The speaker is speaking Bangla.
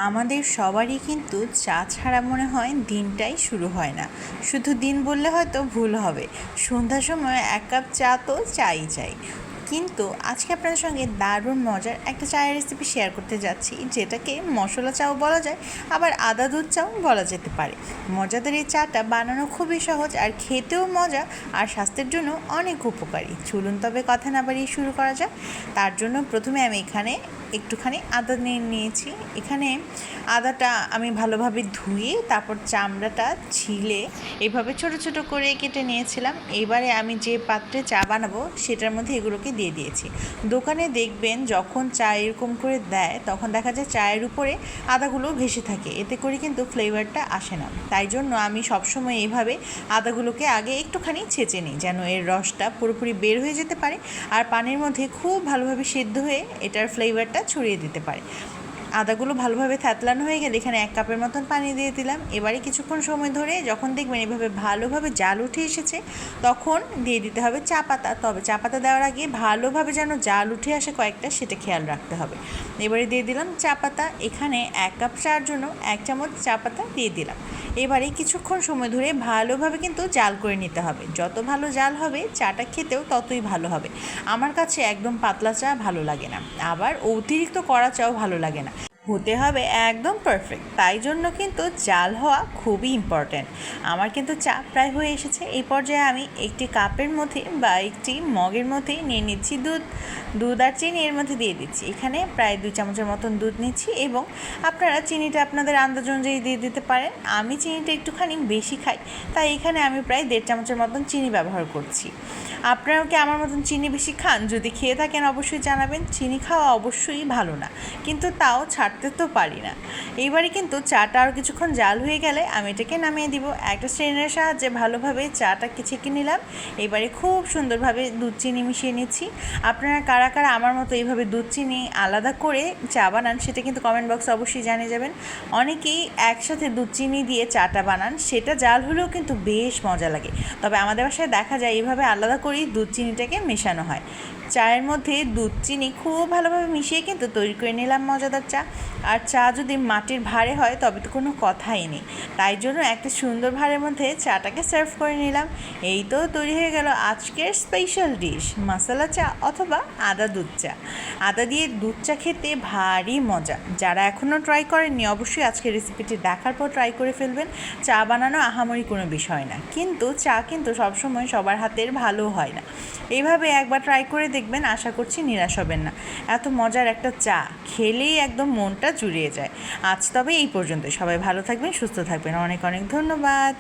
আমাদের সবারই কিন্তু চা ছাড়া মনে হয় দিনটাই শুরু হয় না। শুধু দিন বললে হয়তো ভুল হবে, সন্ধ্যার সময় এক কাপ চা তো চাই। কিন্তু আজকে আপনাদের সঙ্গে দারুণ মজার একটা চায়ের রেসিপি শেয়ার করতে যাচ্ছি, যেটাকে মশলা চাও বলা যায়, আবার আদা দুধ চাও বলা যেতে পারে। মজাদার এই চাটা বানানো খুবই সহজ, আর খেতেও মজা, আর স্বাস্থ্যের জন্য অনেক উপকারী। চলুন তবে কথা না বাড়িয়ে শুরু করা যাক। তার জন্য প্রথমে আমি এখানে একটুখানি আদা নিয়েছি। এখানে আদাটা আমি ভালোভাবে ধুয়ে তারপর চামড়াটা ছিলে এভাবে ছোট ছোট করে কেটে নিয়েছিলাম। এবারে আমি যে পাত্রে চা বানাবো সেটার মধ্যে এগুলোকে দিয়ে দিয়েছি। দোকানে দেখবেন যখন চা এরকম করে দেয় তখন দেখা যায় চায়ের উপরে আদাগুলো ভেসে থাকে, এতে করে কিন্তু ফ্লেভারটা আসে না। তাই জন্য আমি সবসময় এইভাবে আদাগুলোকে আগে একটুখানি ছেঁচে নিই, যেন এর রসটা পুরোপুরি বের হয়ে যেতে পারে আর পানির মধ্যে খুব ভালোভাবে সিদ্ধ হয়ে এটার ফ্লেভারটা ছড়িয়ে দিতে পারে। আদাগুলো ভালোভাবে থ্যাতলানো হয়ে গেলে এখানে 1 কাপের মতন পানি দিয়ে দিলাম। এবারে কিছুক্ষণ সময় ধরে যখন দেখবেন এভাবে ভালোভাবে জাল উঠে এসেছে তখন দিয়ে দিতে হবে চা পাতা। তবে চা পাতা দেওয়ার আগে ভালোভাবে যেন জাল উঠে আসে কয়েকটা, সেটা খেয়াল রাখতে হবে। এবারে দিয়ে দিলাম চা পাতা। এখানে 1 কাপ চার জন্য 1 চামচ চা পাতা দিয়ে দিলাম। এবারে কিছুক্ষণ সময় ধরে ভালোভাবে কিন্তু জাল করে নিতে হবে। যত ভালো জাল হবে চাটা খেতেও ততই ভালো হবে। আমার কাছে একদম পাতলা চা ভালো লাগে না, আবার অতিরিক্ত কড়া চাও ভালো লাগে না, হতে হবে একদম পারফেক্ট। তাই জন্য কিন্তু জাল হওয়া খুবই ইম্পর্ট্যান্ট। আমার কিন্তু চা প্রায় হয়ে এসেছে। এই পর্যায়ে আমি একটি কাপের মধ্যে বা একটি মগের মধ্যে নিয়ে নিচ্ছি দুধ আর চিনি এর মধ্যে দিয়ে দিচ্ছি। এখানে প্রায় 2 চামচের মতন দুধ নিচ্ছি, এবং আপনারা চিনিটা আপনাদের আন্দাজ অনুযায়ী দিয়ে দিতে পারেন। আমি চিনিটা একটুখানি বেশি খাই, তাই এখানে আমি প্রায় 1.5 চামচের মতন চিনি ব্যবহার করছি। আপনারাও কি আমার মতন চিনি বেশি খান? যদি খেয়ে থাকেন অবশ্যই জানাবেন। চিনি খাওয়া অবশ্যই ভালো না, কিন্তু তাও ছাড়তে তো পারি না। এইবারে কিন্তু চাটা আরও কিছুক্ষণ জাল হয়ে গেলে আমি এটাকে নামিয়ে দিব। একটা স্ট্রেনারের সাহায্যে ভালোভাবে চাটাকে ছেঁকে নিলাম। এবারে খুব সুন্দরভাবে দুধ চিনি মিশিয়ে নিচ্ছি। আপনারা কারা কারা আমার মতো এইভাবে দুধ চিনি আলাদা করে চা বানান সেটা কিন্তু কমেন্ট বক্সে অবশ্যই জানিয়ে যাবেন। অনেকেই একসাথে দুধ চিনি দিয়ে চাটা বানান, সেটা জাল হলেও কিন্তু বেশ মজা লাগে। তবে আমাদের বাসায় দেখা যায় এইভাবে আলাদা করেই দুধ চিনিটাকে মেশানো হয়। চায়ের মধ্যে দুধ চিনি খুব ভালোভাবে মিশিয়ে কিন্তু তৈরি করে নিলাম মজাদার চা। আর চা যদি মাটির ভাঁড়ে হয় তবে তো কোনো কথাই নেই। তাই জন্য একটা সুন্দর ভাঁড়ের মধ্যে চাটাকে সার্ভ করে নিলাম। এই তো তৈরি হয়ে গেল আজকের স্পেশাল ডিশ, মশলা চা অথবা আদা দুধ চা। আদা দিয়ে দুধ চা খেতে ভারী মজা। যারা এখনও ট্রাই করেননি অবশ্যই আজকের রেসিপিটি দেখার পর ট্রাই করে ফেলবেন। চা বানানো আহামরি কোনো বিষয় না, কিন্তু চা কিন্তু সবসময় সবার হাতের ভালো হয় না। এইভাবে একবার ট্রাই করে দেখবেন, আশা করছি নিরাশ হবেন না। এত মজার একটা চা খেলেই একদম মনটা জুড়িয়ে যায়। আজ তবে এই পর্যন্ত। সবাই ভালো থাকবেন, সুস্থ থাকবেন। অনেক অনেক ধন্যবাদ।